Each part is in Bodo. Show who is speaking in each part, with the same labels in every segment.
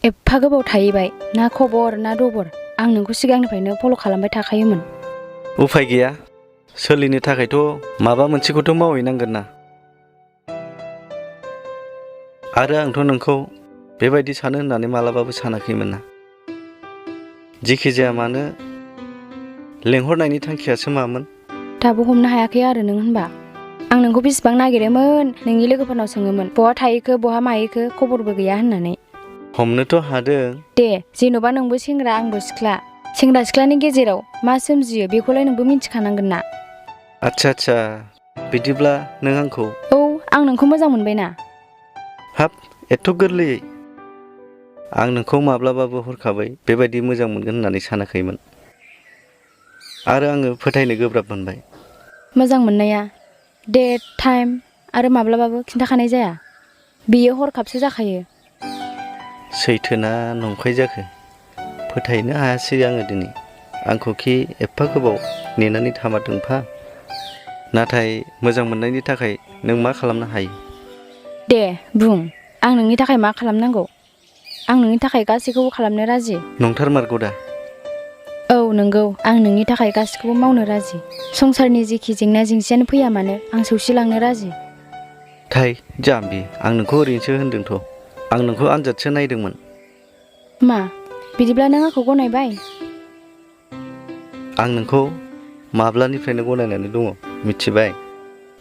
Speaker 1: एफा गोबाव थाहैबाय ना खबर ना दबर आं नोंखौ सिगांनिफ्रायनो फल' खालामबाय थाखायोमोन।
Speaker 2: उफाय गैया सोलिनो थाखायथ' माबा मोनसेखौथ' मावहैनांगोन ना। आरो आंथ' नोंखौ बेबायदि सानो होननानै मालाबाबो सानाखैमोन ना। जेखि जाया मानो लेंहरनायनि थांखियासो मामोन?
Speaker 1: दाबो हमनो हायाखै आरो नों होनबा। आं नोंखौ बेसेबां नागिरोमोन, नोंनि लोगोफोरनाव सोङोमोन बहा थाहैखो बहा माहैखो खबरबो गैया होननानै।
Speaker 2: हमनोथ' हादों।
Speaker 1: दे जेन'बा नोंबो सेंग्रा आंबो सिख्ला, सेंग्रा सिख्लानि गेजेराव मा सोमजियो बेखौलाय नोंबो मिन्थिखानांगोन ना।
Speaker 2: आच्छा बिदिब्ला नों आंखौ?
Speaker 1: औ आं नोंखौ मोजां मोनबायना।
Speaker 2: हाब एथ' गोरलैयै? आं नोंखौ माब्लाबाबो हरखाबै बेबायदि मोजां मोनगोन होननानै सानाखैमोन। आरो आङो फोथायनो गोब्राब मोनबाय।
Speaker 1: मोजां मोननाया डेट टाइम आरो माब्लाबाबो खिन्थाखानाय जाया, बेयो हरखाबसो जाखायो।
Speaker 2: सैथोना नंखाय जाखो फोथायनो हायासै आङो दिनै। आंखौखि एफा गोबाव नेनानै थामारदोंफा। नाथाय मोजां मोननायनि थाखाय नों मा खालामनो हायो?
Speaker 1: दे बुं, आं नोंनि थाखाय मा खालामनांगौ? आं नोंनि थाखाय गासैखौबो खालामनो राजि।
Speaker 2: नंथारमारगौ दा?
Speaker 1: औ नंगौ, आं नोंनि थाखाय गासैखौबो मावनो राजि। संसारनि जेखि जेंना जेंसियानो फैया मानो आं सौसिलांनो राजि।
Speaker 2: थाइ जाम्बि, आं नोंखौ ओरैनोसो होनदोंथ'। आं नोंखौ आनजादसो नायदोंमोन।
Speaker 1: मा बिदिब्ला नों आंखौ गनायबाय?
Speaker 2: आं नोंखौ माब्लानिफ्रायनो गनायनानै दङ मिथिबाय।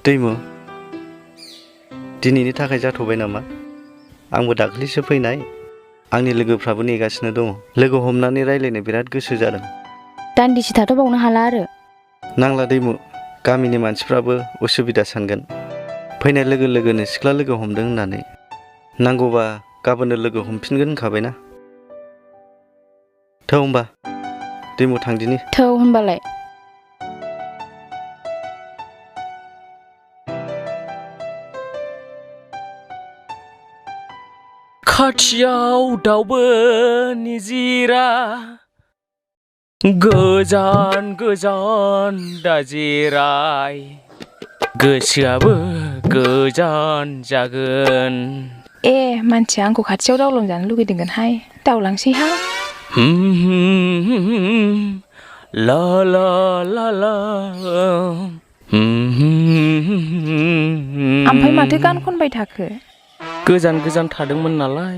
Speaker 2: दैमु, दिनैनि थाखाय जाथ'बाय नामा? आंबो दाख्लैसो फैनाय, आंनि लोगोफ्राबो नेगासिनो दङ। लोगो हमनानै रायज्लायनो बिराद गोसो जादों।
Speaker 1: दान्दिसे थाथ'बावनो हाला आरो?
Speaker 2: नांला दैमु, गामिनि मानसिफ्राबो उसुबिदा सानगोन फैनाय लोगो लोगोनो सिख्ला लोगो हमदों होननानै। नांगौबा गाबोननो लोगो हमफिनगोन होनखाबायना। थौ होमबा दैमु थांदिनि।
Speaker 1: थौ होनबालाय।
Speaker 3: खाथियाव दाउबो निजिरा, गोजान गोजान दाजिराय, गोसोआबो गोजान जागोन।
Speaker 4: ए मानसिया आंखौ खाथियाव दावलांजानो लुगैदोंगोनहाय, दावलांसैहां।
Speaker 3: ला ला ला ला।
Speaker 4: ओमफ्राय माथो गान खनबाय थाखो?
Speaker 3: गोजान गोजान थादोंमोन नालाय,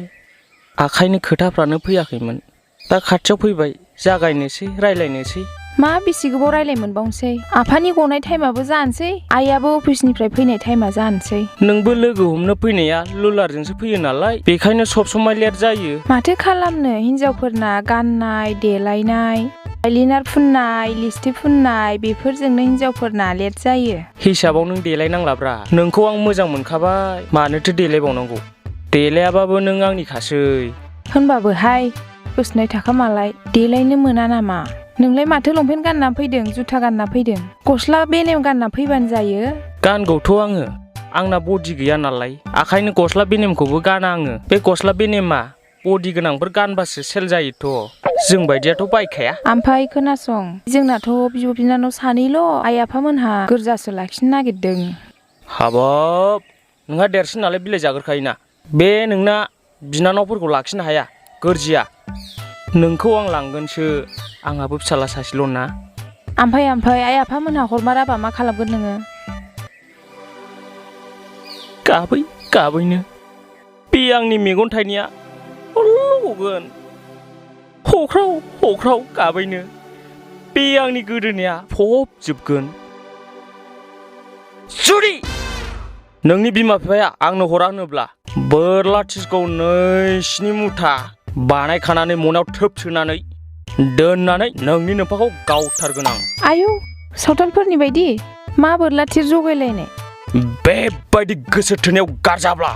Speaker 3: आखायनो खोथाफ्रानो फैयाखैमोन। दा खाथियाव फैबाय, जागायनोसै रायलायनोसै।
Speaker 4: मा बेसे गोबाव रायलाय मोनबावनोसै? आफानि गनाय टाइमाबो जानोसै, आइयाबो अफिसनिफ्राय फैनाय टाइमा जानोसै।
Speaker 3: नोंबो लोगो हमनो फैनाया लुलारजोंसो फैयो नालाय, बेखायनो सब समाय लेट जायो।
Speaker 4: माथो खालामनो, हिनजावफोरना गाननाय देलायनाय, आइलिनार फुननाय, लिपस्टिक फुननाय बेफोरजोंनो हिनजावफोरना लेट जायो।
Speaker 3: हिसाबाव नों देलायनांलाब्रा, नोंखौ आं मोजां मोनखाबाय, मानोथो देलायबावनांगौ? देलायाबाबो नों आंनिखासै।
Speaker 4: होनबाबोहाय बोसोरनै थाखा मालाय देलायनो मोना नामा? नोंलाय माथो लंपेन्ट गानना फैदों, जुथा गानना फैदों, गस्ला बेनेम गानना फैबानो जायो।
Speaker 3: गानगौथ' आङो, आंना बडि गैया नालाय, आखायनो गस्ला बेनेमखौबो गाना आङो। बे गस्ला बेनेमा बडि गोनांफोर गानबासो सेल जायोथ', जों बायदियाथ' बायखाया।
Speaker 4: ओमफ्राय खोनासं, जोंनाथ' बिब' बिनानाव सानैल', आइ आफामोनहा गोरजासो लाखिनो नागिरदों।
Speaker 3: हाबाब, नोंहा देरसिन नालाय बिलाइ जाग्रोखायोना। बे नोंना बिनानावफोरखौ लाखिनो हाया, गोरजिया। नोंखौ आं लांगोनसो, आंहाबो फिसाला सासेल' ना।
Speaker 4: ओमफ्राय आइ आफामोनहा हरमाराबा मा खालामगोन नोङो?
Speaker 3: गाबैनो बे आंनि मेगन थाइनाया गगोन। हख्राव गाबैनो बे आंनि गोदोनाया फबजोबगोन। जुदि नोंनि बिमा बिफाया आंनो हरा होनोब्ला बोरला थिरखौ 2 मुथा बानायखानानै मनायाव थोब सोनानै दोननानै नोंनि नोमफाखौ गावथारगोन आं।
Speaker 4: आयौ, सावथालफोरनि बायदि मा बोरला थिर जगायलायनाय?
Speaker 3: बेबायदि गोसो थोनायाव गारजाब्ला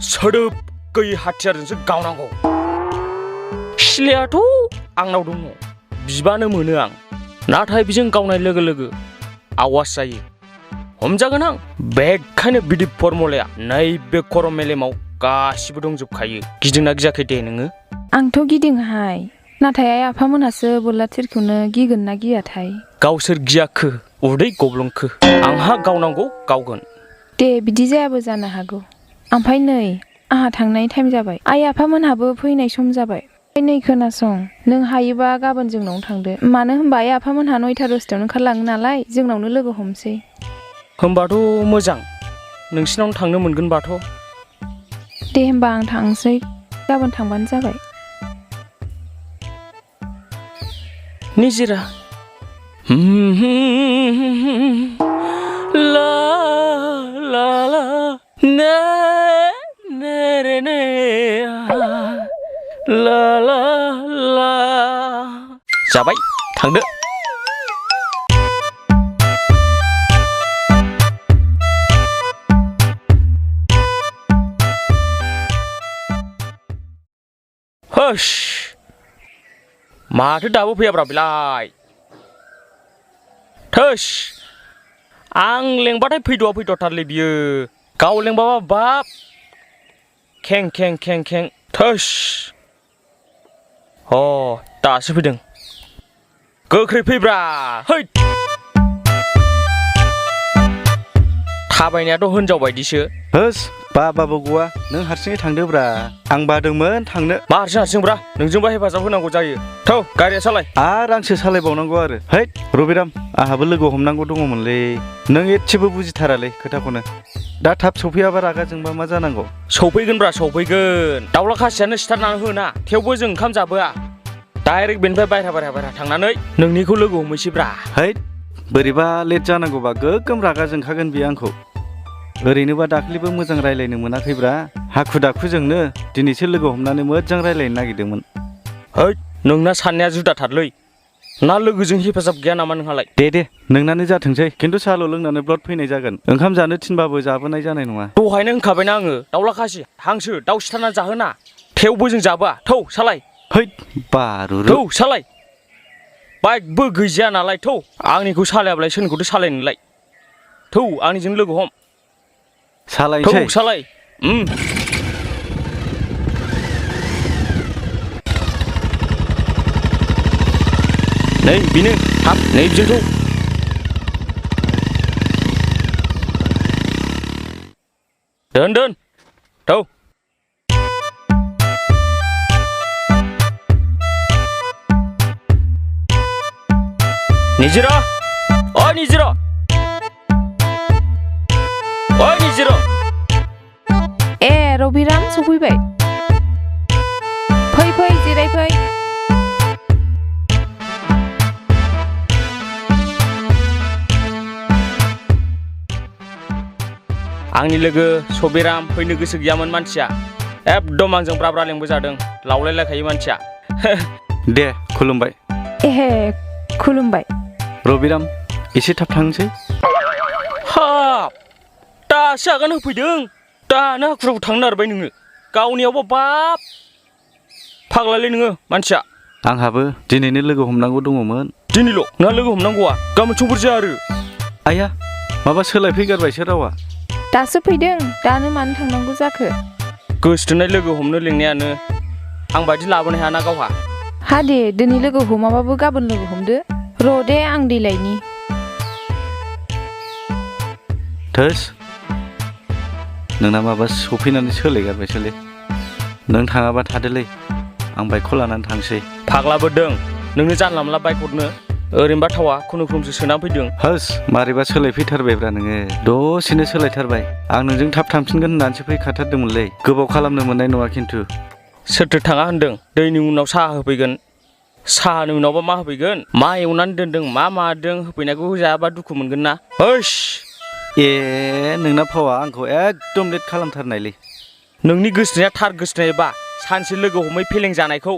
Speaker 3: सोदोब गैयै हाथियारजोंसो गावनांगौ। सिलायाथ' आंनाव दङ, बिबानो मोनो आं। नाथाय बेजों गावनाय लोगो लोगो आवाज जायो, हमजागोन आं। बेखायनो बिदि फर्मुलाया नैबे खर' मेलेमाव गासिबो दंजोबखायो। गिदोंना गियाखै दे नोङो?
Speaker 4: आंथ' गिदोंहाय, नाथाय आइ आफामोनहासो बोरला थिरखौनो गिगोन ना गियाथाय?
Speaker 3: गावसोर गियाखो, उदै गब्लंखो। आंहा गावनांगौ गावगोन।
Speaker 4: दे बिदि जायाबो जानो हागौ। ओमफ्राय नै, आहा थांनाय टाइम जाबाय आइ आफामोनहाबो फैनाय सम जाबाय नै खोनासं नों हायोबा गाबोन जोंनावनो थांदो मानो होनबा आइ आफामोनहा 9टा 10टायावनो ओंखारलाङो नालाय जोंनावनो लोगो हमसै
Speaker 3: होमबाथ' मोजां नोंसिनावनो थांनो मोनगोनबाथ'
Speaker 4: दे होमबा आं थांसै गाबोन थांबानो जाबाय
Speaker 3: निजिरा ला ला ला ने ने रे ने ला ला ला जाबाय थांदो होश माथो दाबो फैयाब्रा बिलाय थोस आं लेंबाथाय फैथ'थारलै बियो गाव लेंबाबा बाब खें खें खें खें थोस दासो फैदों गोख्रै फैब्रा है थाबायनायाथ' हिनजाव बायदिसो
Speaker 2: होस बाबाबो गवा नों हारसिङै थांदोब्रा आं बादोंमोन थांनो
Speaker 3: मा हारसिं नोंजोंबा हेफाजाब होनांगौ जायो थौ गारिया सालाय
Speaker 2: आरो आंसो सालायबावनांगौ आरो है रबिराम आंहाबो लोगो हमनांगौ दङमोनलै नों एसेबो बुजिथारालै खोथाखौनो दा थाब सफैयाबा रागा जोंबा मा जानांगौ
Speaker 3: सफैगोनब्रा सफैगोन दाउला खासियानो सिथारनानै होना थेवबो जों ओंखाम जाबोआ डाइरेक्ट बेनिफ्राय बायह्रा थांनानै नोंनिखौ लोगो हमहैसैब्रा
Speaker 2: है बोरैबा लेट जानांगौबा गोगोम रागा जोंखागोन बियो आंखौ ओरैनोबा दाख्लैबो मोजां रायलायनो मोनाखैब्रा हाखु दाखुजोंनो दिनैसो लोगो हमनानै मोजां रायलायनो नागिरदोंमोन
Speaker 3: है नोंना साननाया जुदाथारलै ना लोगोजों हेफाजाब गैया नामा नोंहालाय
Speaker 2: दे नोंनानो जाथोंसै खिन्थु साहाल' लोंनानै ब्लड फैनाय जागोन ओंखाम जानो थिनबाबो जाबोनाय जानाय नङा
Speaker 3: दहायनो होनखाबायना आङो दाउला खासि हांसो दाउ सिथारना जाहोना थेवबो जों जाबोआ थौ सालाय
Speaker 2: है बारुरु
Speaker 3: थौ सालाय बाइकबो गैजाया नालाय थौ आंनिखौ सालायाब्लाय सोरनिखौथो सालाय नोंलाय थौ आंनिजों लोगो हम
Speaker 2: सालायनोसै
Speaker 3: थौ सालाय नै बेनो थाब नै बिजों थौ दोन थौ निजिरा निजिरा निजिरा
Speaker 4: ए रबिराम सफैबाय फै जिरायफै
Speaker 3: आंनि लोगो सबिराम फैनो गोसो गैयामोन मानसिया एकदम आंजों ब्रा लेंबोजादों लावलायलायखायो मानसिया
Speaker 2: दे खुलुमबाय
Speaker 4: एहे खुलुमबाय
Speaker 2: रबिराम एसे थाब थांसै
Speaker 3: हाब दासो आगान होफैदों दानो हाखुराव थांनो नागिरबाय नोङो गावनियावबा बाब फाग्लालै नोङो मानसिया
Speaker 2: आंहाबो दिनैनो लोगो हमनांगौ दङमोन
Speaker 3: दिनैल' नोंहा लोगो हमनांगौआ गाबोन समफोर जाया आरो
Speaker 2: आया माबा सोलायफैगारबायसो रावा
Speaker 4: दासो फैदों दानो मानो थांनांगौ जाखो
Speaker 3: गोसोथोनाय लोगो हमनो लिंनायानो आं बायदि लाबोनो हायाना गावहा
Speaker 4: हा दे दिनै लोगो हमाबाबो गाबोन लोगो हमदो र' दे आं देलायनि
Speaker 2: थोस नोंना माबा सफैनानै सोलायगारबायसोलै नों थाङाबा थादोलै आं बाइकखौ लानानै थांसै
Speaker 3: फाग्लाबो दों नोंनो जानला मोनला बाइक हरनो ओरैनोबा थावा खुनुरुखुमसो सोना फैदों
Speaker 2: होस मारैबा सोलायफैथारबायब्रा नोङो दसेनो सोलायथारबाय आं नोंजों थाब थांफिनगोन होननानैसो फैखाथारदोंमोनलै गोबाव खालामनो मोननाय नङा खिन्थु
Speaker 3: सोरथो थाङा होनदों दैनि उनाव साहा होफैगोन साहानि उनावबा मा होफैगोन मा एवनानै दोनदों मा मादों होफैनायखौ जायाबा दुखु मोनगोन ना होस
Speaker 2: ए नोंना फावा आंखौ एकदम लेट खालामथारनायलै
Speaker 3: नोंनि गोसोनाया थार गोसोनायबा सानसे लोगो हमै फेलें जानायखौ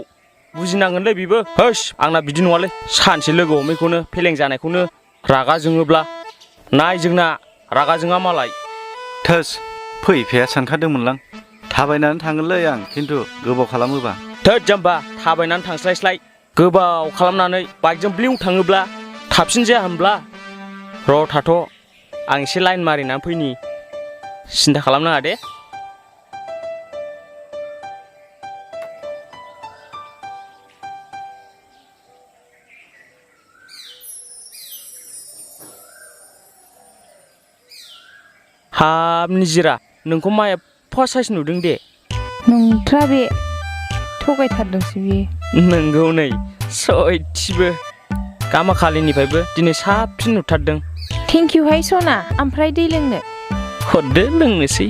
Speaker 3: बुजिनांगोनलै बेबो होस आंना बिदि नङालै सानसे लोगो हमैखौनो फेलें जानायखौनो रागा जोङोब्ला नाय जोंना रागा जोङा मालाय
Speaker 2: थोस फैफाया सानखादोंमोनलां थाबायनानै थांगोनलै आं खिन्थु गोबाव खालामोबा
Speaker 3: थोद जाम्बा थाबायनानै थांस्लायस्लाय गोबाव खालामनानै बाइकजों ब्लिउ थाङोब्ला थाबसिन जाया होनब्ला र' थाथ' आं एसे लाइन मारिनानै फैनि सिन्था खालामनाङा दे हाब निजिरा नोंखौ मा एफा साइस नुदों दे
Speaker 4: नंथ्रा बे थगायथारदोंसो बियो
Speaker 3: नंगौ नै सयथिबो गामाखालिनिफ्रायबो दिनै साबसिन नुथारदों
Speaker 4: थेंक इउ हाय सना ओमफ्राय दै लोंनो
Speaker 3: हरदो लोंनोसै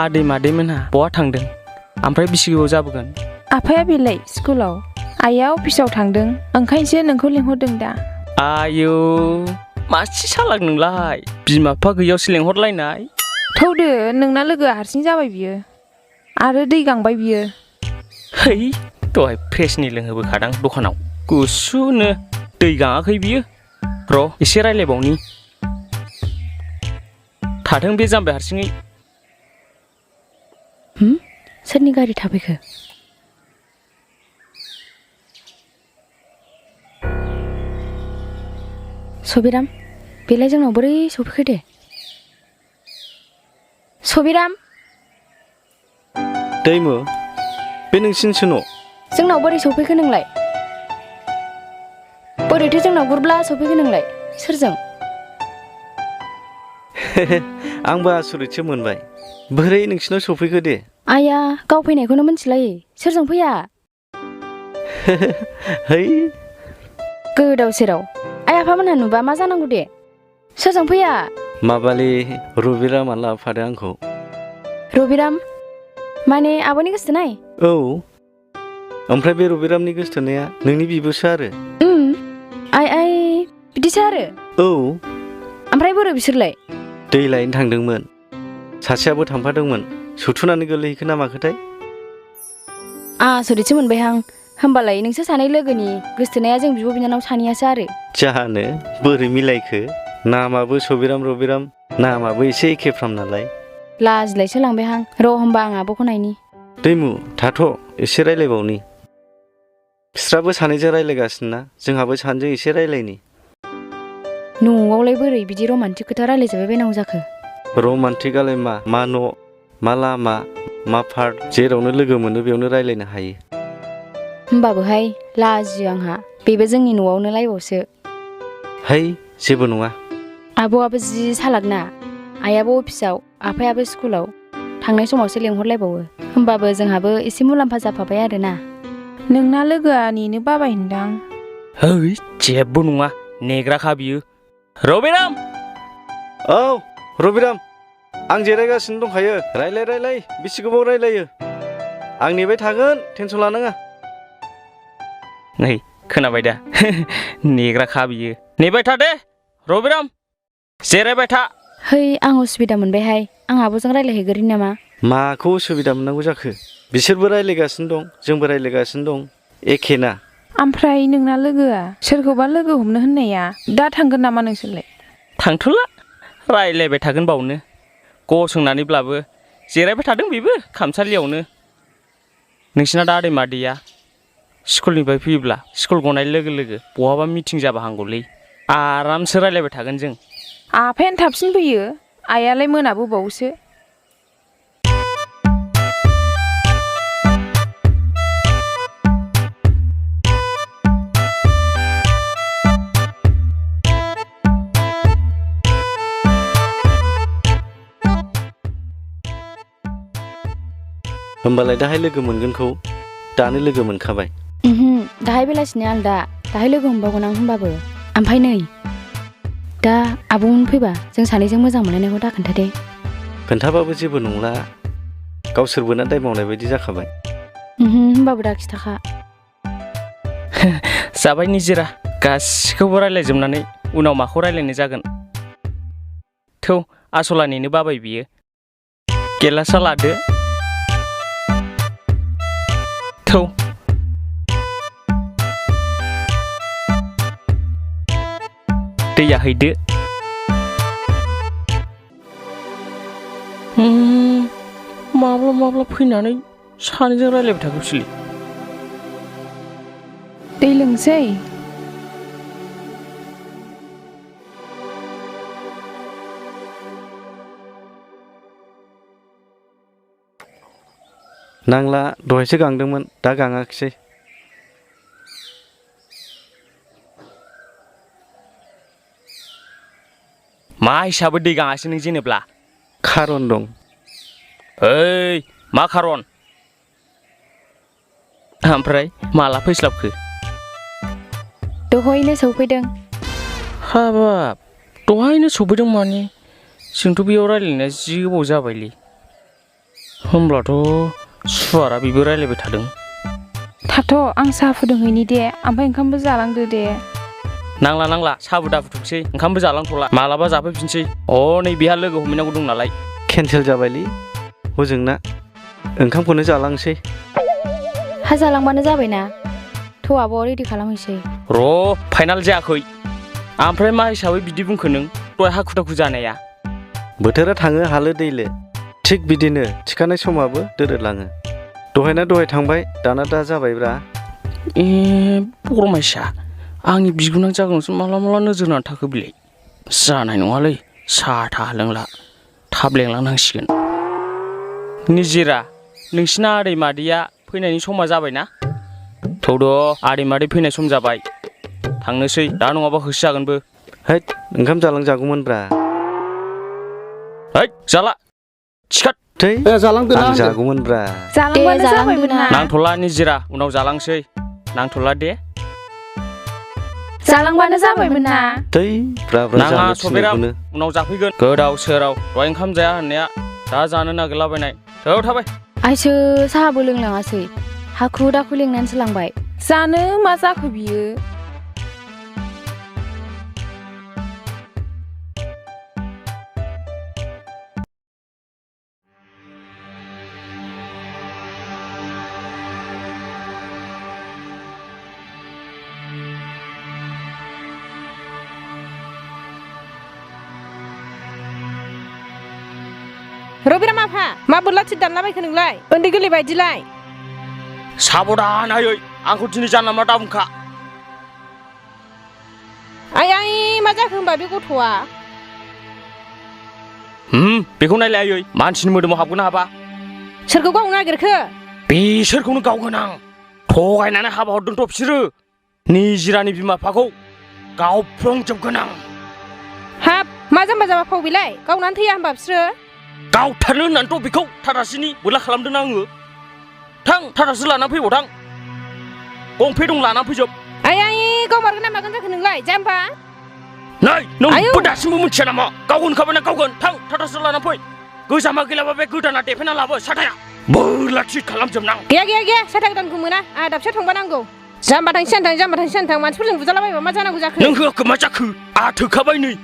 Speaker 3: आदै मादैमोनहा बहा थांदों ओमफ्राय बेसे गोबाव जाबोगोन
Speaker 4: आफाया बेलाय स्कुलाव आइया अफिसाव थांदों ओंखायनोसो नोंखौ लिंहरदों दा
Speaker 3: आयौ मासि सालाक नोंलाय बिमा बिफा गैयावसो लेंहरलायनाय
Speaker 4: थौदो नोंना लोगोआ हारसिं जाबाय बियो आरो दै गांबाय बियो
Speaker 3: है दहाय फ्रेसनि लोंहोबोखादां दखानाव गुसुनो दै गाङाखै बियो र' एसे रायलायबावनि थाथों बे जाम्बाय हारसिङै
Speaker 1: सोरनि गारि थाफैखो सबिराम बेलाय जोंनाव बोरै सफैखो दे सबिराम
Speaker 2: दैमु बे नोंसिनिसो न'
Speaker 1: जोंनाव बोरै सफैखो नोंलाय बोरैथो जोंनाव गुरब्ला सफैखो नोंलाय सोरजों
Speaker 2: आंबो आसरितसो मोनबाय बोरै नोंसिनाव सफैखो दे
Speaker 1: आइया गाव फैनायखौनो मिथिलायै सोरजों फैया
Speaker 2: है
Speaker 1: गोदाव सेराव आइ आफामोनहा नुबा मा जानांगौ दे सोरजों फैया
Speaker 2: माबालि रबिरामा लाबोफादों आंखौ
Speaker 1: रबिराम माने आब'नि गोसोथोनाय
Speaker 2: औ ओमफ्राय बे रबिरामनि गोसोथोनाया नोंनि बिबोसो आरो
Speaker 1: आइ बिदिसो आरो
Speaker 2: औ
Speaker 1: ओमफ्राय बोरो बिसोरलाय
Speaker 2: दै लायनो थांदोंमोन सासेयाबो थांफादोंमोन सौथुनानै गोलैहैखो ना माखोथाय
Speaker 1: आसरितसो मोनबायहां होमबालाय नोंसोर सानै लोगोनि गोसोथोनाया जों बिब' बिनानाव सानैयासो आरो
Speaker 2: जानो बोरै मिलायखो नामाबो सबिराम रबिराम नामाबो एसे एखेफ्राम नालाय
Speaker 1: लाजिलायसो लांबायहां र' होमबा आं आब'खौ नायनि
Speaker 2: दैमु थाथ' एसे रायलायबावनि बिस्राबो सानैजों रायलायगासिनो ना जोंहाबो सानैजों एसे रायलायनि
Speaker 1: न'आवलाय बोरै बिदि रमान्टिक खोथा रायलायजाबाय बायनांगौ जाखो
Speaker 2: रमान्टिकआलाय मा न' मा लामा मा पार्क जेरावनो लोगो मोनो बेयावनो रायलायनो हायो
Speaker 1: होमबाबोहाय लाजियो आंहा बेबो जोंनि न'आवनो लायबावसो
Speaker 2: है जेबो नङा
Speaker 1: आब'आबो जि सालाकना आइयाबो अफिसाव आफायाबो स्कुलाव थांनाय समावसो लेंहरलायबावो होमबाबो जोंहाबो एसे मुलाम्फा जाफाबाय आरोना
Speaker 4: नोंना लोगोआ नेनो बाबाय होनदां
Speaker 3: है जेबो नङा नेग्राखा बियो रबिराम
Speaker 2: औ रबिराम आं जिरायगासिनो दंखायो रायलाय बेसे गोबाव रायलायो आं नेबाय थागोन टेनसन लानाङा
Speaker 3: नै खोनाबाय दा नेग्राखा बियो नेबाय था दे रबिराम जिरायबाय था
Speaker 1: है आं उसुबिदा मोनबायहाय आं आब'जों रायलायहैगोरनि नामा
Speaker 2: माखौ उसुबिदा मोननांगौ जाखो बिसोरबो रायलायगासिनो दं जोंबो रायलायगासिनो दं एखे ना
Speaker 4: ओमफ्राय नोंना लोगोआ सोरखौबा लोगो हमनो होननाया दा थांगोन नामा नोंसोरलाय
Speaker 3: थांथ'ला रायलायबाय थागोन बावनो गसंनानैब्लाबो जिरायबाय थादों बेबो खामसालियावनो नोंसिना दा आदै मादैया स्कुलनिफ्राय फैयोब्ला स्कुल गनाय लोगो लोगो बहाबा मिटिं जाबा हांगौलै आरामसो रायलायबाय थागोन जों
Speaker 4: आफायानो थाबसिन फैयो आइयालाय मोनाबोबावोसो
Speaker 2: होमबालाय दाहाय लोगो मोनगोनखौ दानो लोगो मोनखाबाय
Speaker 1: दाहाय बेलासिनि आलदा दाहाय लोगो हमबावगोन आं होमबाबो ओमफ्राय नै दा आब'मोन फैबा जों सानैजों मोजां मोनलायनायखौ दा खोन्था दे
Speaker 2: खोन्थाबाबो जेबो नंला गावसोरबो ना दाय मावनाय बायदि जाखाबाय
Speaker 1: होमबाबो दा खिथाखा
Speaker 3: जाबाय निजिरा गासिखौबो रायलायजोबनानै उनाव माखौ रायलायनाय जागोन थौ आसला नेनो बाबाय बियो गेलासा लादो थौ दैया हैदो माब्ला फैनानै सानैजों रायलायबाय थागौसैलै
Speaker 4: दै लोंसै
Speaker 2: नांला दहायसो गांदोंमोन दा गाङाखिसै।
Speaker 3: मा हिसाबै दै गाङासै नों जेनेब्ला?
Speaker 2: खारन दं।
Speaker 3: ओइ मा खारन? ओमफ्राय माला फैस्लाबखो?
Speaker 1: दहायनो सौफैदों।
Speaker 3: हाबाब दहायनो सफैदों माने जोंथ' बेयाव रायज्लायनाया जि गोबाव जाबायलै। होमब्लाथ' सुवारा बेबो रायज्लायबाय थादों।
Speaker 4: थाथ' आं साहा फुदुंहैनि दे ओमफ्राय ओंखामबो जालांदो दे।
Speaker 3: नांला नांला साहाबो दाफुथुंसै ओंखामबो जालांथ'ला मालाबा जाफैफिनसै। नै बेहा लोगो हमहैनांगौ दं नालाय।
Speaker 2: केन्सेल जाबायलै हजोंना ओंखामखौनो जालांसै।
Speaker 1: हा जालांबानो जाबायना थ' आब' रेडि खालामहैसै।
Speaker 3: र' फाइनाल जायाखै। ओमफ्राय मा हिसाबै बिदि बुंखो नों दहाय हाखु दाखु जानाया?
Speaker 2: बोथोरा थाङो हालो दैलो थिग बिदिनो थिखानाय समाबो दोरोदलाङो। दहायना दहाय थांबाय दाना दा जाबायब्रा।
Speaker 3: बरमायसा आंनि बिगुनां जागोनसो माला माला नोजोर होनानै थाखो बिलाय। जानाय नङालै साहा थाहा लोंला थाब लेंलांनांसिगोन। निजिरा नोंसिना आदै मादैया फैनायनि समा जाबायना? थौद' आदै मादै फैनाय सम जाबाय थांनोसै दा नङाबा होसो जागोनबो।
Speaker 2: हैद ओंखाम जालांजागौमोनब्रा।
Speaker 3: हैद जाला थिखाद।
Speaker 2: थै
Speaker 5: जालांदोना
Speaker 2: आं जागौमोनब्रा।
Speaker 4: जालांबानो
Speaker 1: दे,
Speaker 4: जाबायमोन ना।
Speaker 3: नांथ'ला निजिरा उनाव जालांसै नांथ'ला दे।
Speaker 4: जालांबानो जाबायमोन ना।
Speaker 2: थै ब्रा ब्रा
Speaker 3: नाङा
Speaker 2: जानो
Speaker 3: सफेराम
Speaker 2: थिननायखौनो।
Speaker 3: उनाव जाफैगोन। गोदाव सोराव दहाय ओंखाम जाया होननाया दा जानो नागिरलाबायनाय। थौ थाबाय।
Speaker 1: आइसो साहाबो लोंलाङासै हाखु दाखु लेंनानैसो लांबाय।
Speaker 4: जानो मा जाखो बियो? रबिराम आफा मा बोरलाथि दानलाबायखो नोंलाय उन्दै गोरलै बायदिलाय?
Speaker 3: साबधान आयै आंखौ दिनै जानला मानला दाबुंखा।
Speaker 4: आइ मा जाखो होनबा बे गथ'आ?
Speaker 3: बेखौ नायलाय आयै मानसिनि मोदोमाव हाबगोन ना हाबा?
Speaker 4: सोरखौ गावनो नागिरखो?
Speaker 3: बिसोरखौनो गावगोन आं। थगायनानै हाबा हरदोंथ' बिसोरो। निजिरानि बिमा बिफाखौ गावफ्लंजोबगोन आं।
Speaker 4: हाब मा जाम्बा जाम्बा फाव बेलाय गावनानै थैया होनबा बिसोरो?
Speaker 3: गावथारनो होननानैथ' बेखौ थाथासिनि बोरला खालामदों आङो। थां थाथासो लानानै फैबाव थां गंफे दं लानानै फैजोब।
Speaker 4: आइ गावमारगोन ना मागोन जाखो नोंलाय जाम्बा?
Speaker 3: नै नोंबो दासिमबो मिथिया नामा? गावगोन खाबायना गावगोन थां थाथासो लानानै फै। गोजामा गैलाबा बे गोदाना देफायना लाबो साथाया बोरला थिट खालामजोबनां।
Speaker 4: गैया साथा गोदानखौ मोना आंहा दाबसेयाव थांबा नांगौ। जाम्बा थांसियान थां जाम्बा थांसियान थां मानसिफोरजों बुजालाबायबा मा जानांगौ जाखो?
Speaker 3: नों होआखै मा जाखो? आहा थोखाबाय नै।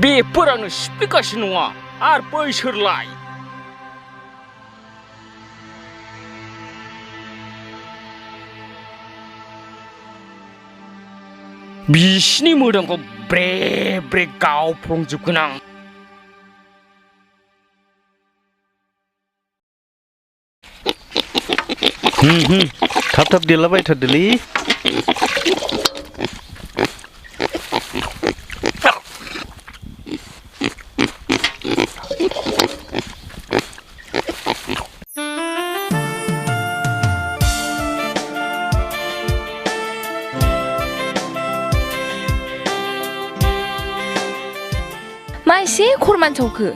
Speaker 3: बेफोर आंनो सिफिगासिनो नङा आरो बैसोरलाय? बिसिनि मोदोमखौ ब्रे ब्रे गावफ्लंजोबगोन आं।
Speaker 2: थाब थाब देलाबायथारदोलै।
Speaker 4: मा एसे खरमान सौखो?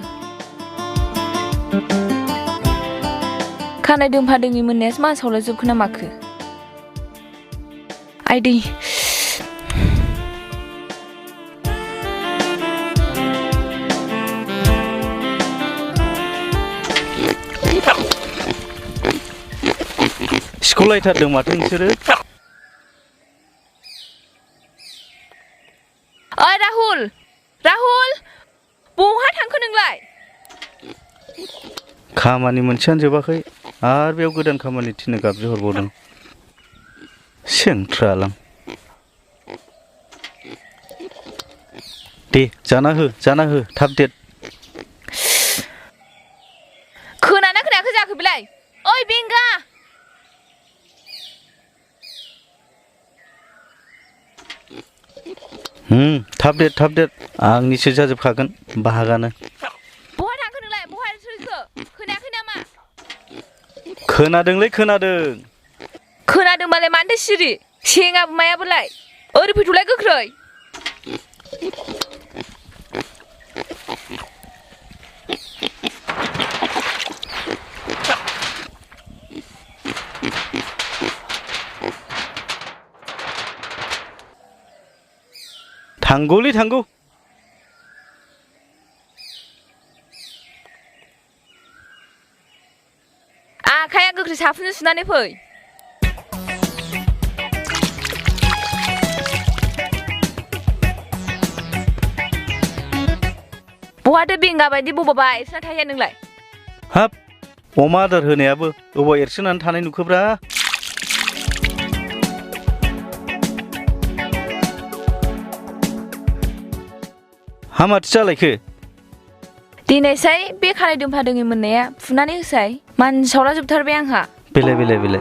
Speaker 4: खानाय दोंफा दोङि मोननायासो मा सावलायजोबखो ना माखो? आइदै
Speaker 2: सिख'लायथारदों माथो नोंसोरो?
Speaker 4: ओइ राहुल बहा थांखो नोंलाय?
Speaker 2: खामानि मोनसेयानो जोबाखै आरो बेयाव गोदान खामानि थिननो गाबज्रि हरबावदों। सेंट्रालां दे जाना हो थाब देर।
Speaker 4: खोनाना खोनायाखै जाखो बेलाय? ओइ बेंगा!
Speaker 2: थाब देर आंनिसो जाजोबखागोन बाहागानो।
Speaker 4: बहा थांखो नोंलाय? बहा सोरखो? खोनायाखै नामा?
Speaker 2: खोनादोंलै खोनादों।
Speaker 4: खोनादोंबालाय मानोथो सिरि? सेङाबो मायाबोलाय? ओरै फैथ'लाय गोख्रै।
Speaker 2: थांगौलै थांगौ।
Speaker 4: आखाया गोख्रै साफुनजों सुनानै फै। बहाथो बेंगा बायदि बबावबा एरसोना थाया नोंलाय?
Speaker 2: हाब अमा आदार होनायाबो अबाव एरसोनानै थानाय नुखोब्रा? हा माथो जालायखो?
Speaker 4: दिनैसाय बे खानाय दोंफा दोङि मोननाया फुनानै होसाय। मानसावला जोबथारबाय आंहा।
Speaker 2: बेलाय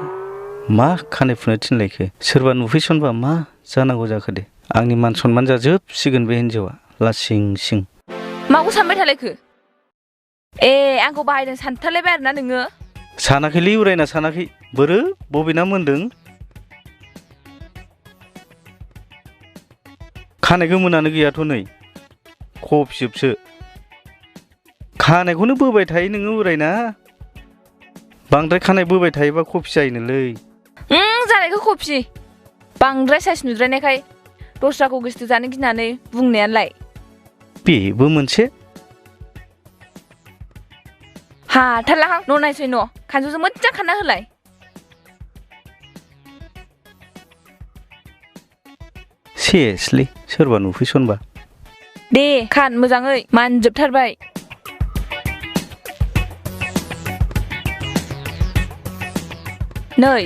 Speaker 2: मा खानाय फुनो थिनलायखो? सोरबा नुफैसनबा मा जानांगौ जाखो दे? आंनि मान सनमान जाजोबसिगोन बे हिन्जावा लासिं सिं।
Speaker 4: माखौ सानबाय थालायखो? ए आंखौ बाहायदों सानथारलायबाय आरोना नोङो?
Speaker 2: सानाखैलै उरायना सानाखै। बोरो बबेना मोनदों? खानाय गोमोनानो गैयाथ' नै खफिजोबसो। खानायखौनो बोबाय थायो नोङो उरायना। बांद्राय खानाय बोबाय थायोबा कफि जायोनोलै।
Speaker 4: जानायखौ कफि। बांद्राय साइस नुद्रायनायखाय दस्राखौ गोसो जानो गिनानै बुंनायालाय।
Speaker 2: बेबो मोनसे।
Speaker 4: हाथारलाहां न' नायसै न' खानजौजों मोजां खाना होलाय।
Speaker 2: सेसलै सोरबा नुफैसनबा।
Speaker 4: दे खान मोजाङै मानजोबथारबाय। नै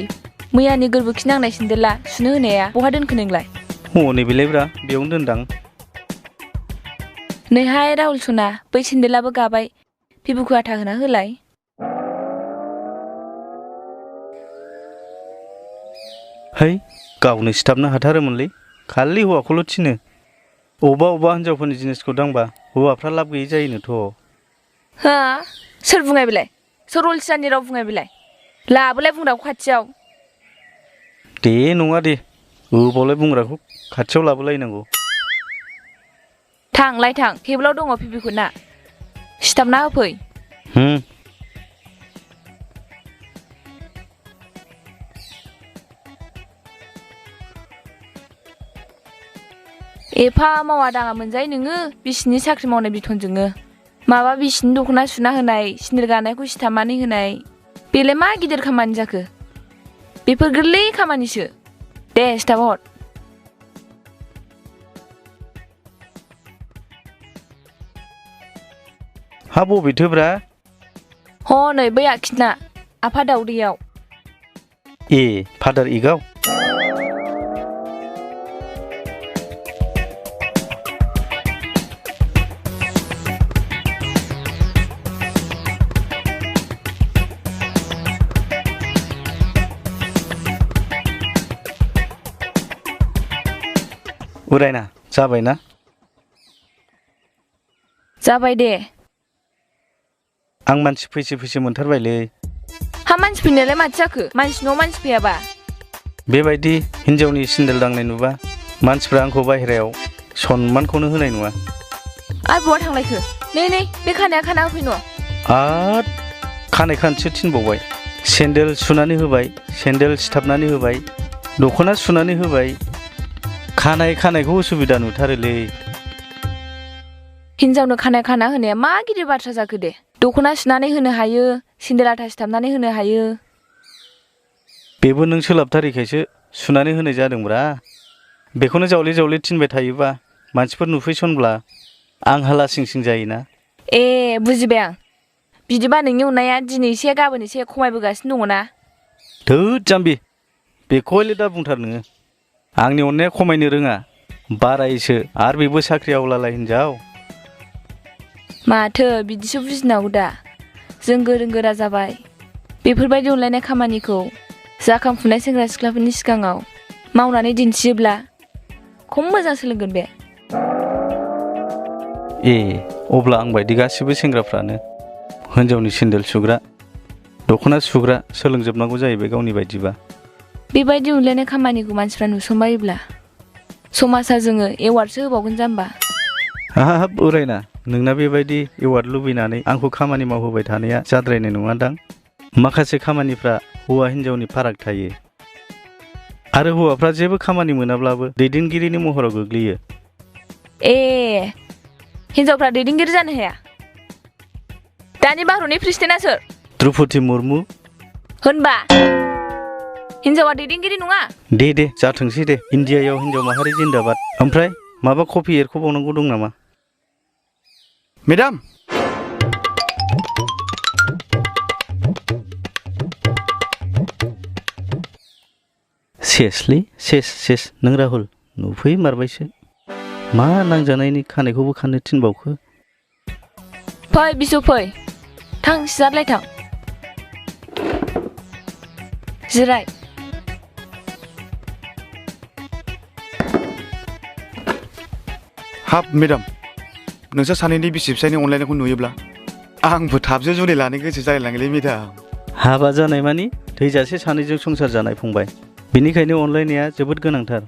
Speaker 4: मैयानि गोरबोखि नांनाय सेन्देला सुनो होनाया बहा दोनखो नोंलाय?
Speaker 2: हनै बेलायब्रा बेयावनो दोनदां।
Speaker 4: नैहाय राहुल सना बै सेन्देलाबो गाबाय। बिबुखौ आथा होना होलाय।
Speaker 2: है गावनो सिथाबनो हाथारोमोनलै। खालि हौवाखौल' थिनो। अबेबा हिनजावफोरनि जिनिसखौ दांबा हौवाफ्रा लाब गैयै जायोनोथ'।
Speaker 4: हा सोर बुंनाय बेलाय? सोर अलसियानि राव बुंनाय बेलाय? लाबोलाय बुंग्राखौ खाथियाव।
Speaker 2: दे नङा दे अबावलाय बुंग्राखौ खाथियाव लाबोलायनांगौ।
Speaker 4: थांलाय थां टेबोलाव दङ बिबुखौ ना सिथाबना होफै। एफा मावा दाङा मोनजायो नोङो बिसिनि साख्रि मावनाय बिथनजोंनो। माबा बिसिनि दख'ना सुना होनाय, सिन्देल गानायखौ सिथाबनानै होनाय। बेलाय मा गिदिर खामानि जाखो? बेफोर गोरलै खामानिसो। दे सिथाब हर।
Speaker 2: हा बबेथोब्रा?
Speaker 4: हनै बै आखिना आफा दाउदैयाव।
Speaker 2: ए फादार इगाव? उरायना जाबायना?
Speaker 4: जाबाय दे।
Speaker 2: आं मानसि फैसे मोनथारबायलै।
Speaker 4: हा मानसि फैनायालाय माथो जाखो? मानसि न'आव मानसि फैयाबा?
Speaker 2: बेबायदि हिन्जावनि सिन्देल दांनाय नुबा मानसिफ्रा आंखौ बाहेरायाव सनमानखौनो होनाय नङा।
Speaker 4: आरो बहा थांलायखो? नै बे खानाया खाना होफै न'।
Speaker 2: आद खानाय खानसो थिनबावबाय। सेन्देल सुनानै होबाय, सेन्देल सिथाबनानै होबाय, दख'ना सुनानै होबाय। खानायखौ उसुबिदा नुथारोलै।
Speaker 4: हिन्जावनो खानाय खाना होनाया मा गिदिर बाथ्रा जाखो दे? दख'ना सुनानै होनो हायो, सेन्देल आथा सिथाबनानै होनो हायो।
Speaker 2: बेबो नों सोलाबथारैखायसो सुनानै होनाय जादोंब्रा। बेखौनो जावले थिनबाय थायोबा मानसिफोर नुफैसनब्ला आंहा लासिं सिं जायोना।
Speaker 4: ए बुजिबाय आं। बिदिबा नोंनि अननाया दिनै एसे गाबोन एसे खमायबोगासिनो दङ ना?
Speaker 2: थोद जाम्बि बेखौहायलाय दा बुंथार नोङो। आंनि अननाया खमायनो रोङा। बारायसो आरो बेबो साख्रि आवलालाय हिनजाव।
Speaker 4: माथो बिदिसो बुजिनांगौ दा। जों गोरों गोरा जाबाय। बेफोरबायदि अनलायनाय खामानिखौ जाखांफुनाय सेंग्रा सिख्लाफोरनि सिगाङाव मावनानै दिन्थियोब्ला खम मोजां सोलोंगोन बे।
Speaker 2: ए अब्ला आं बायदि गासिबो सेंग्राफ्रानो हिनजावनि सेन्देल सुग्रा दख'ना सुग्रा सोलोंजोबनांगौ जाहैबाय गावनि बायदिबा।
Speaker 4: बेबायदि अनलायनाय खामानिखौ मानसिफ्रा नुसनबायोब्ला समाजा जोङो एवार्डसो होबावगोन जाम्बा।
Speaker 2: हाब उरायना नोंना बेबायदि एवार्ड लुबैनानै आंखौ खामानि मावहोबाय थानाया जाद्रायनाय नङादां। माखासे खामानिफ्रा हौवा हिनजावनि फाराग थायो आरो हौवाफ्रा जेबो खामानि मोनाब्लाबो दैदेनगिरिनि महराव गोग्लैयो।
Speaker 4: ए हिनजावफ्रा दैदेनगिरि जानो हाया? दानि भारतनि प्रेसिडेन्टआ सोर?
Speaker 2: द्रौपदी मुर्मु।
Speaker 4: होनबा हिनजावा दैदेनगिरि नङा?
Speaker 2: दे जाथोंसै दे। इन्डियायाव हिनजाव माहारि जिन्दाबाद। ओमफ्राय माबा कपि एरख'बावनांगौ दं नामा?
Speaker 5: मेडाम
Speaker 2: सेसलै सेस नों राहुल नुफैमारबायसो। मा नांजानायनि खानायखौबो खाननो थिनबावखो?
Speaker 4: फै बिसु फै, थां सिजारलाय थां। जिराय।
Speaker 5: हाब मेडाम, नोंसोर सानैनि बिसि फिसायनि अनलायनायखौ नुयोब्ला आंबो थाबसो जुलि लानो गोसो जालायलाङोलै मेडाम।
Speaker 2: हाबा जानाय मानि थैजासे सानैजों संसार जानाय फंबाय। बेनिखायनो अनलायनाया जोबोद गोनांथार।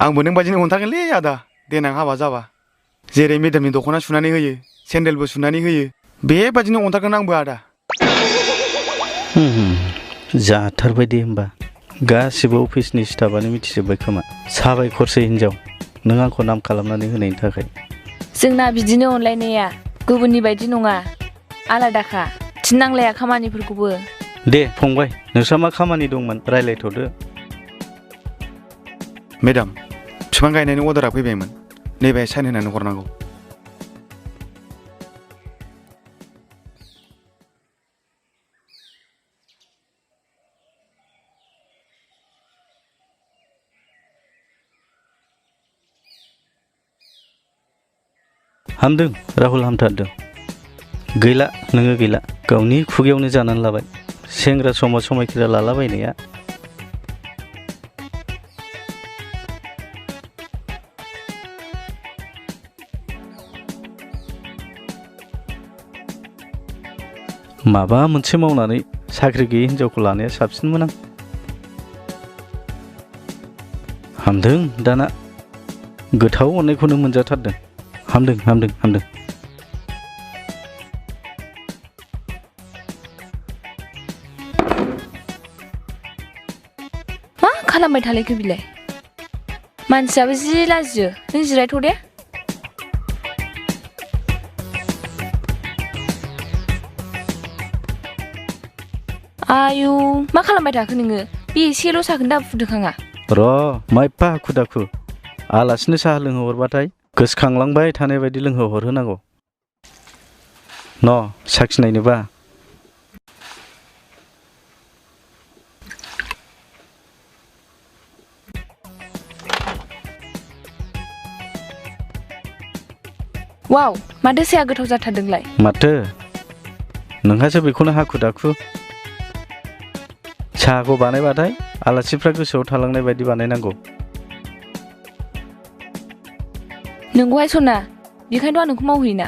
Speaker 5: आंबो नों बायदिनो अनथारगोनलै आदा देनां हाबा जाबा। जेरै मेडामनि दख'ना सुनानै होयो, सेन्देलबो सुनानै होयो, बेबायदिनो अनथारगोन आंबो आदा।
Speaker 2: जाथारबाय दे होमबा। गासिबो अफिसनि स्टाफानो मिथिजोब्बाय खोमा। साबायखरसै हिनजाव, नों आंखौ नाम खालामनानै होनायनि थाखाय।
Speaker 4: जोंना बिदिनो अनलायनाया गुबुननि बायदि नङा, आलादाखा। थिननांलाया खामानिफोरखौबो।
Speaker 2: दे फंबाय, नोंस्रा मा खामानि दंमोन रायलायथ'दो।
Speaker 5: मेडाम, बिफां गायनायनि अर्डारा फैबायमोन। नैबे साइन होनानै हरनांगौ।
Speaker 2: हामदों राहुल, हामथारदों। गैला नोङो गैला, गावनि खुगायावनो जानानै लाबाय सेंग्रा समाव समायखिरा लालाबायनाया। माबा मोनसे मावनानै साख्रि गैयै हिनजावखौ लानाया साबसिनमोन आं। हामदों दाना, गोथाव अननायखौनो मोनजाथारदों। हामदों।
Speaker 4: मा खालामबाय थालायखो बिलाय? मानसियाबो जि लाजियो। नों जिरायथ' दे। आयु मा खालामबाय थाखो नोङो? बे एसेल' साखोन दा फुदोखाङा।
Speaker 2: र' मा एफा हाखु दाखु? आलासिनो साहा लोंहोहरबाथाय गोसोखांलांबाय थानाय बायदि लोंहोहरहोनांगौ। न' साखिनायनोबा?
Speaker 4: वाव, माथो साया गोथाव जाथारदोंलाय।
Speaker 2: माथो नोंहासो बेखौनो हाखु दाखु। साहाखौ बानायबाथाय आलासिफ्रा गोसोआव थालांनाय बायदि बानायनांगौ।
Speaker 4: नोंगौहाय सना, बेखायनोथ' आं नोंखौ मावहैयोना।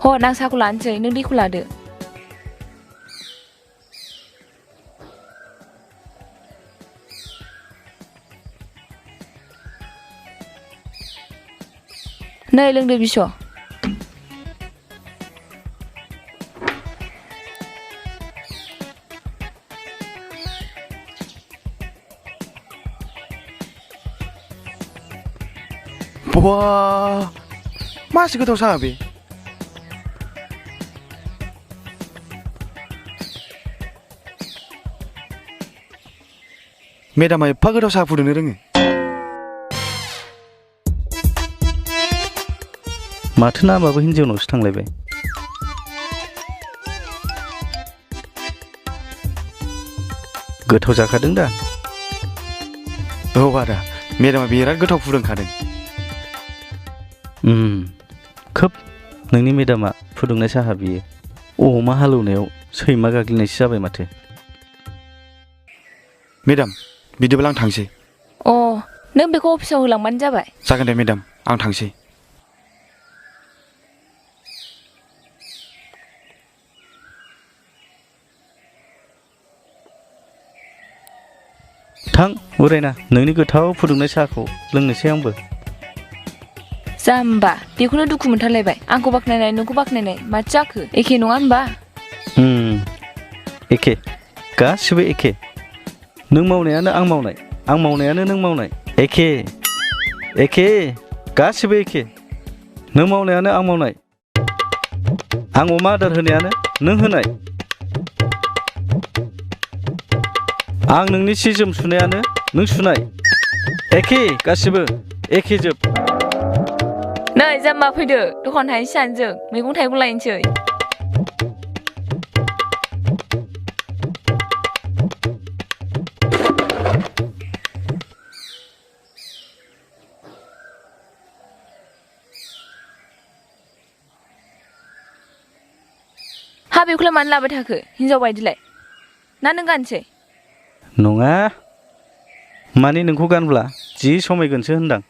Speaker 4: हर आं साहाखौ लानोसै, नों दैखौ लादो। नै लोंदो बिस'।
Speaker 5: बा मासे गोथाव साहा बे। मेडामा एफा गोथाव साहा फुदुंनो रोङो।
Speaker 2: माथो नामाबो हिनजावनावसो थांलायबाय। गोथाव जाखादों दा?
Speaker 5: औ आदा, मेडामा बिराद गोथाव फुदुंखादों।
Speaker 2: खोब नोंनि मेडामा फुदुंनाय साहा बियो अमा हालौनायाव सैमा गाग्लिनायसो जाबाय माथो।
Speaker 5: मेडाम बिदिब्ला आं थांसै।
Speaker 4: अ नों बेखौ अफिसाव होलांबानो जाबाय।
Speaker 5: जागोन दे मेडाम आं थांसै।
Speaker 2: थां उरायना नोंनि गोथाव फुदुंनाय साहाखौ लोंनोसै आंबो।
Speaker 4: जाम्बा बेखौनो दुखु मोनथारलायबाय। आंखौ बाख्नायनाय नोंखौ बाख्नायनाय माथो जाखो एखे नङा होनबा?
Speaker 2: एखे गासिबो एखे। नों मावनायानो आं मावनाय, आं मावनायानो नों मावनाय। एखे एखे गासिबो एखे। नों मावनायानो आं मावनाय, आं अमा आदार होनायानो नों होनाय, आं नोंनि सि जोम सुनायानो नों सुनाय। एखे गासिबो एखे जोब।
Speaker 4: नै जाम्बा फैदो दखान थांनोसै सानैजों मैगं थाइगं लायनोसै। हा बेखौलाय मानो लाबाय थाखो हिनजाव बायदिलाय ना नों गानसै?
Speaker 2: नङा माने नोंखौ गानब्ला जि समायगोनसो होनदां।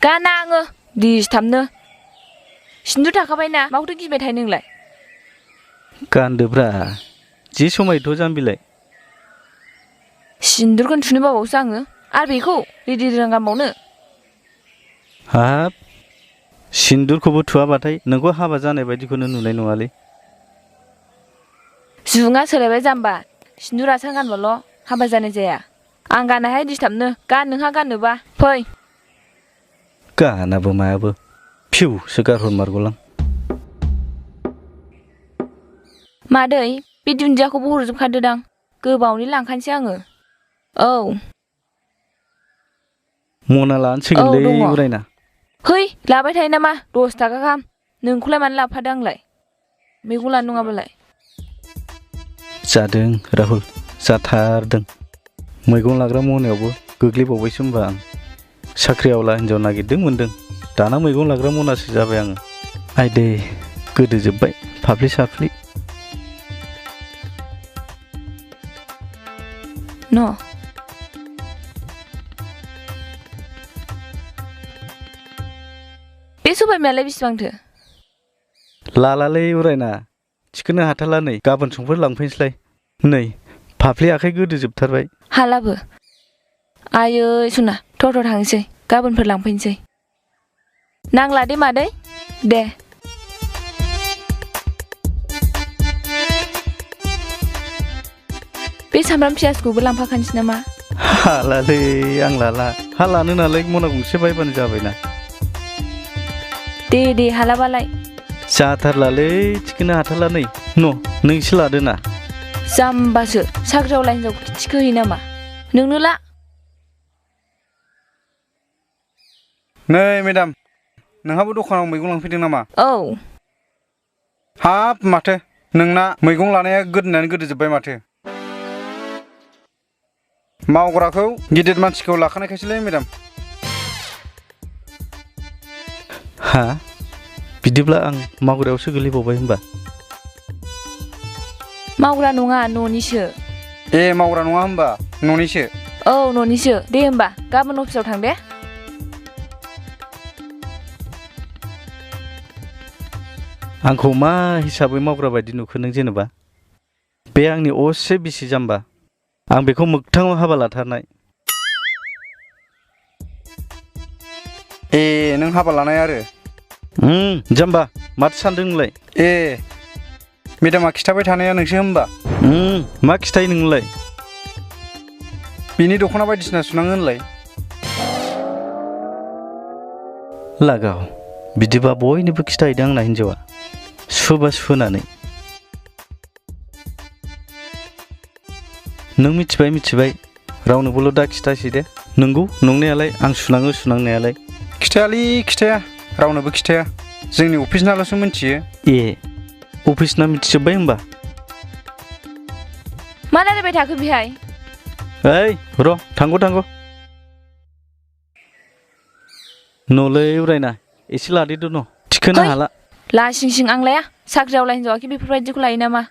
Speaker 4: गाना आङो दिसथाबनो। सिन्दुर थाखाबायना माखौथो गिबाय थायो नोंलाय?
Speaker 2: गानदोब्रा जि समायथ' जाम्बिलाय।
Speaker 4: सिन्दुरखौनो थुनो बावबावसो आङो आरो बेखौ रेडि रेडां गानबावनो।
Speaker 2: हाब सिन्दुरखौबो थुवाबाथाय नोंखौ हाबा जानाय बायदिखौनो नुनाय नङालै।
Speaker 4: जुगा सोलायबाय जाम्बा सिन्दुर आसान गानबाल' हाबा जानाय जाया। आं गानाहाय दिसथाबनो गान नोंहा गाननोबा फै।
Speaker 2: गानाबो मायाबो फिउसो गारहरमारगौलां।
Speaker 4: मादै बे दुन्दियाखौबो हरजोबखादोदां गोबावनि लांखानोसै आङो। औ
Speaker 2: मना लानोसिगोनलै
Speaker 4: दङ।
Speaker 2: उरायना।
Speaker 4: है लाबाय थायो नामा 10 थाखा गाहाम। नोंखौलाय मानो लाबोफादों आंलाय मैगं लानो नङाबालाय।
Speaker 2: जादों राहुल जाथारदों। मैगं लाग्रा मनायावबो गोग्लैबावबायसो होनबा आं। साख्रिआवला हिनजाव नागिरदों मोनदों, दाना मैगं लाग्रा मनासो जाबाय आङो। आयदै गोदोजोब्बाय फाफ्लि साफ्लि।
Speaker 4: न' बे सबाय बिमायालाय बेसेबांथो?
Speaker 2: लालालै उरायना थिखोनो हाथारला नै गाबोन समफोर लांफैनोसैलाय। नै फाफ्लि आखाइ गोदोजोबथारबाय।
Speaker 4: हालाबो आयै सना थ' थांसै गाबोनफोर लांफैनोसै। नांला दे मादै दे। बे सामब्राम पियासखौबो लांफाखानोसै नामा?
Speaker 2: हालालै आं लाला। हा लानो नालाय मना गंसे बायबानो जाबायना।
Speaker 4: दे हालाबालाय।
Speaker 2: जाथारलालै थिखोनो हाथारला नै नोंसो लादो ना।
Speaker 4: जाम्बासो साख्रिआवला हिनजावखौ थिखोहैयो नामा नोंनो ला।
Speaker 5: नै मेडाम नोंहाबो दखानाव मैगं लांफैदों नामा?
Speaker 4: औ
Speaker 5: हाब माथो नोंना मैगं लानाया गोदोनानै गोदोजोब्बाय माथो। मावग्राखौ गिदिर मानसिखौ लाखानायखायसोलै मेडाम।
Speaker 2: हा बिदिब्ला आं मावग्रायावसो गोलैबावबाय होनबा।
Speaker 4: मावग्रा नङा न'निसो।
Speaker 5: ए मावग्रा नङा होनबा न'निसो।
Speaker 4: औ न'निसो दे होमबा गाबोन अफिसाव थां दे।
Speaker 2: आंखौ मा हिसाबै मावग्रा बायदि नुखो नों जेनेबा? बे आंनि असे बिसि जाम्बा, आं बेखौ मोगथाङाव हाबा लाथारनाय।
Speaker 5: ए नों हाबा लानाय आरो?
Speaker 2: जाम्बा माथो सानदों नोंलाय?
Speaker 5: ए मेडामा खिथाबाय थानाया नोंसो होमबा?
Speaker 2: मा खिथायो नोंलाय?
Speaker 5: बिनि दख'ना बायदिसिना सुनाङो होनलाय?
Speaker 2: लागाव बिदिबा बयनोबो खिथाहैदों आंना हिनजावा सुबा सुहोनानै। नों मिथिबाय रावनोबोल' दा खिथासै दे। नंगौ नंनायालाय आं सुनाङो सुनांनायालाय।
Speaker 5: खिथायालै खिथाया रावनोबो खिथाया जोंनि अफिसनाल'सो मिथियो।
Speaker 2: ए अफिसना मिथिजोब्बाय होमबा?
Speaker 4: मा रायलायबाय थाखो बेहाय?
Speaker 2: ओइ र' थांगौ न'लै उरायना एसे लादेरदो न' थिखोनो
Speaker 4: है।
Speaker 2: हाला
Speaker 4: ला सिं सिं आं लाया साख्रियावलाय हिनजावाखि बेफोरबायदिखौ लायो नामा